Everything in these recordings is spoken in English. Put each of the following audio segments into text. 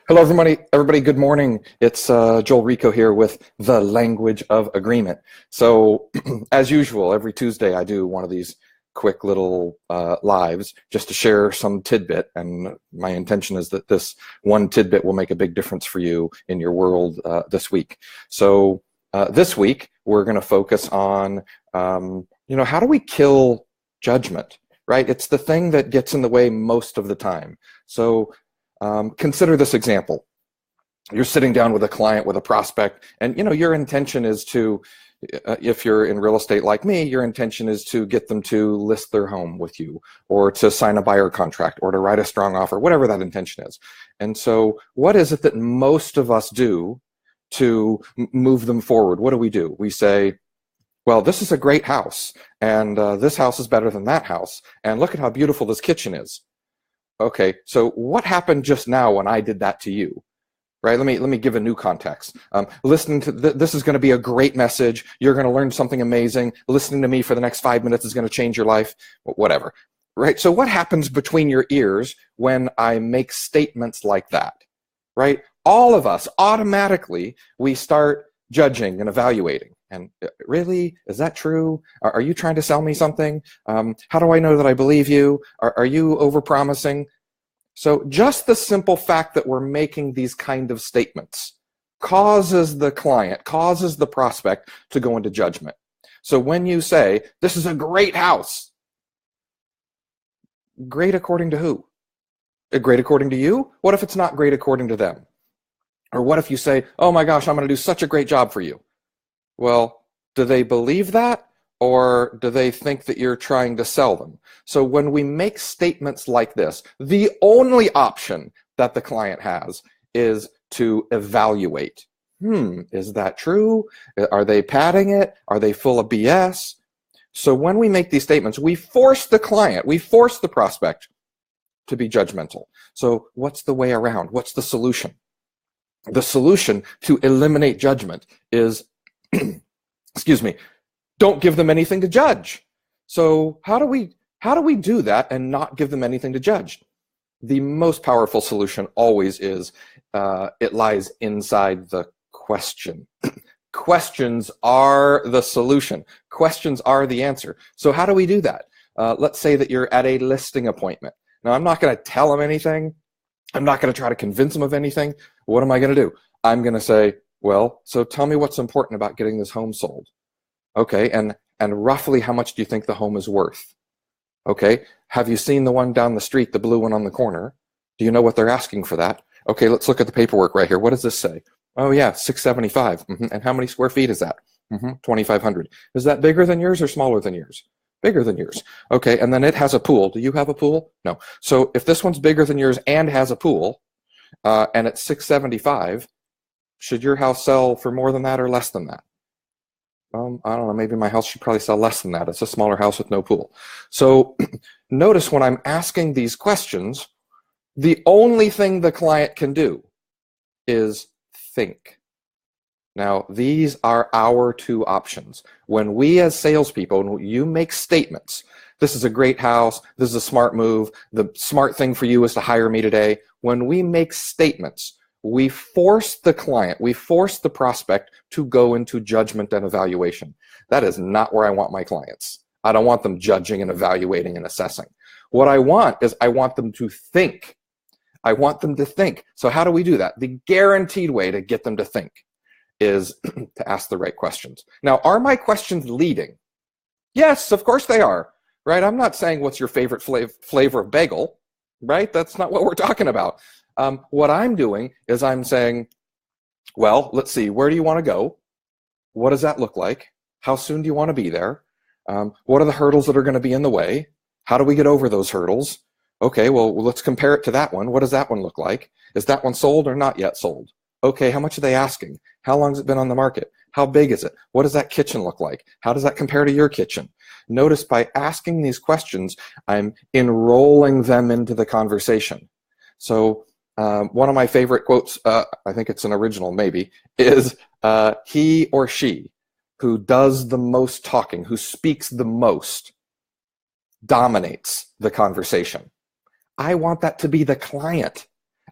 Hello, everybody. Everybody, good morning. It's Joel Rico here with the Language of Agreement. So, as usual, every Tuesday I do one of these quick little lives just to share some tidbit. And my intention is that this one tidbit will make a big difference for you in your world this week. So, this week we're going to focus on, how do we kill judgment, right? It's the thing that gets in the way most of the time. So, consider this example. You're sitting down with a client, with a prospect, and your intention is to, if you're in real estate like me, your intention is to get them to list their home with you, or to sign a buyer contract, or to write a strong offer, whatever that intention is. And so what is it that most of us do to move them forward? What do? We say, well, this is a great house, and this house is better than that house, and look at how beautiful this kitchen is. Okay, so what happened just now when I did that to you? Right? Let me give a new context. Listening to this is going to be a great message. You're going to learn something amazing. Listening to me for the next 5 minutes is going to change your life. Whatever. Right? So what happens between your ears when I make statements like that? Right? All of us automatically we start judging and evaluating. And really, is that true? Are you trying to sell me something? How do I know that I believe you? Are you overpromising? So just the simple fact that we're making these kind of statements causes the client, causes the prospect to go into judgment. So when you say, this is a great house, great according to who? Great according to you? What if it's not great according to them? Or what if you say, oh my gosh, I'm going to do such a great job for you? Well, do they believe that? Or do they think that you're trying to sell them? So when we make statements like this, the only option that the client has is to evaluate. Is that true? Are they padding it? Are they full of BS? So when we make these statements, we force the client, we force the prospect to be judgmental. So what's the way around? What's the solution? The solution to eliminate judgment is, excuse me, don't give them anything to judge. So how do we do that and not give them anything to judge? The most powerful solution always is it lies inside the question. Questions are the solution. Questions are the answer. So how do we do that? Let's say that you're at a listing appointment. Now, I'm not going to tell them anything. I'm not going to try to convince them of anything. What am I going to do? I'm going to say, well, so tell me what's important about getting this home sold. Okay, and roughly how much do you think the home is worth? Okay, have you seen the one down the street, the blue one on the corner? Do you know what they're asking for that? Okay, let's look at the paperwork right here. What does this say? Oh yeah, 675. And how many square feet is that? 2,500. Is that bigger than yours or smaller than yours? Bigger than yours. Okay, and then it has a pool. Do you have a pool? No. So if this one's bigger than yours and has a pool, and it's 675, should your house sell for more than that or less than that? I don't know, maybe my house should probably sell less than that. It's a smaller house with no pool. So notice when I'm asking these questions, the only thing the client can do is think. Now, these are our two options. When we as salespeople, when you make statements, this is a great house, this is a smart move, the smart thing for you is to hire me today. When we make statements, we force the client, we force the prospect to go into judgment and evaluation. That is not where I want my clients. I don't want them judging and evaluating and assessing. What I want is I want them to think. I want them to think. So how do we do that? The guaranteed way to get them to think is to ask the right questions. Now, are my questions leading? Yes, of course they are, right? I'm not saying what's your favorite flavor of bagel, right? That's not what we're talking about. What I'm doing is I'm saying, well, let's see, where do you want to go? What does that look like? How soon do you want to be there? What are the hurdles that are going to be in the way? How do we get over those hurdles? Okay, well, let's compare it to that one. What does that one look like? Is that one sold or not yet sold? Okay, how much are they asking? How long has it been on the market? How big is it? What does that kitchen look like? How does that compare to your kitchen? Notice by asking these questions, I'm enrolling them into the conversation. So one of my favorite quotes, I think it's an original maybe, is he or she who does the most talking, who speaks the most, dominates the conversation. I want that to be the client.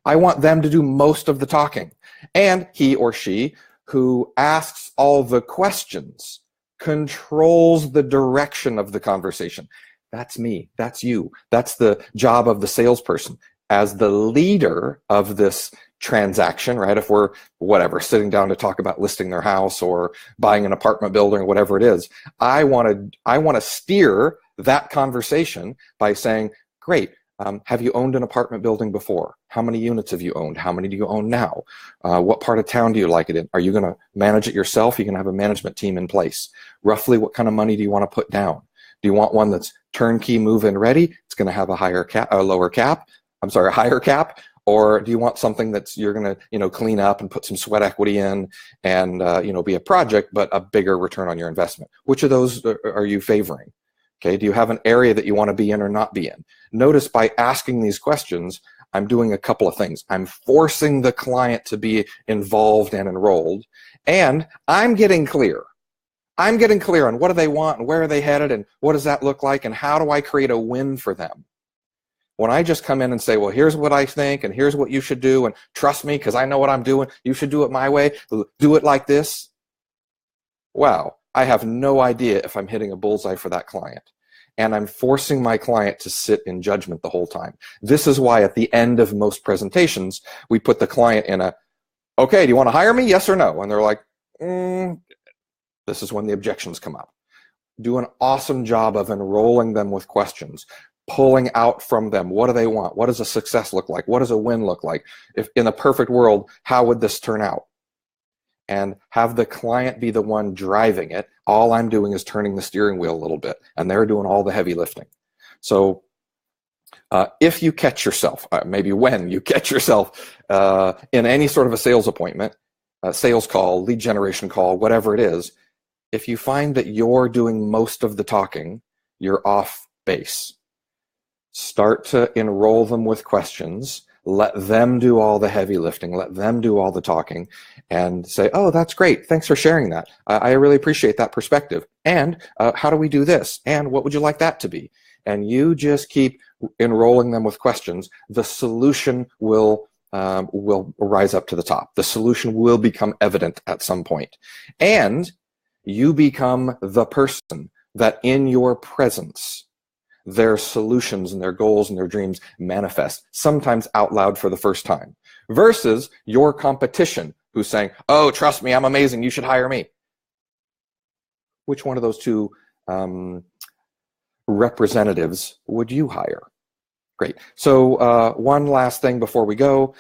I want them to do most of the talking. And he or she who asks all the questions controls the direction of the conversation. That's me. That's you. That's the job of the salesperson. As the leader of this transaction, right? If we're sitting down to talk about listing their house or buying an apartment building or whatever it is, I want to steer that conversation by saying, great, have you owned an apartment building before? How many units have you owned? How many do you own now? What part of town do you like it in? Are you going to manage it yourself? Are you going to have a management team in place? Roughly what kind of money do you want to put down? Do you want one that's turnkey, move-in ready? It's going to have a higher cap, a higher cap. Or do you want something that's you're going to clean up and put some sweat equity in and be a project, but a bigger return on your investment? Which of those are you favoring? Okay, do you have an area that you want to be in or not be in? Notice by asking these questions, I'm doing a couple of things. I'm forcing the client to be involved and enrolled, and I'm getting clear. I'm getting clear on what do they want and where are they headed and what does that look like and how do I create a win for them? When I just come in and say, well, here's what I think and here's what you should do and trust me because I know what I'm doing. You should do it my way. Do it like this. Wow. I have no idea if I'm hitting a bullseye for that client. And I'm forcing my client to sit in judgment the whole time. This is why at the end of most presentations, we put the client in okay, do you want to hire me? Yes or no? And they're like, This is when the objections come up. Do an awesome job of enrolling them with questions, pulling out from them, what do they want? What does a success look like? What does a win look like? If in a perfect world, how would this turn out? And have the client be the one driving it. All I'm doing is turning the steering wheel a little bit, and they're doing all the heavy lifting. So if you catch yourself, maybe when you catch yourself in any sort of a sales appointment, a sales call, lead generation call, whatever it is, if you find that you're doing most of the talking, you're off base. Start to enroll them with questions. Let them do all the heavy lifting. Let them do all the talking and say, oh, that's great. Thanks for sharing that. I really appreciate that perspective. And how do we do this? And what would you like that to be? And you just keep enrolling them with questions. The solution will rise up to the top. The solution will become evident at some point. And you become the person that in your presence, their solutions and their goals and their dreams manifest, sometimes out loud for the first time, versus your competition who's saying, oh, trust me, I'm amazing, you should hire me. Which one of those two representatives would you hire? Great. So one last thing before we go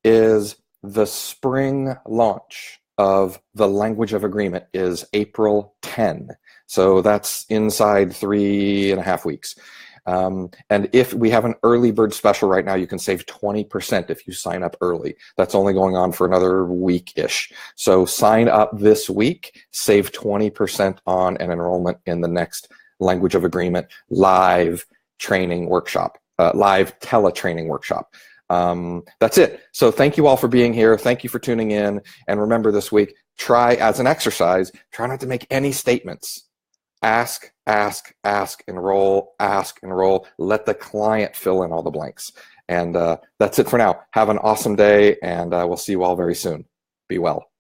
is the spring launch of the Language of Agreement is April 10. So that's inside 3.5 weeks. And if we have an early bird special right now, you can save 20% if you sign up early. That's only going on for another week-ish. So sign up this week, save 20% on an enrollment in the next Language of Agreement live training workshop, live teletraining workshop. That's it. So thank you all for being here. Thank you for tuning in. And remember this week, try as an exercise, try not to make any statements. Ask, enroll, let the client fill in all the blanks. And that's it for now. Have an awesome day, and we'll see you all very soon. Be well.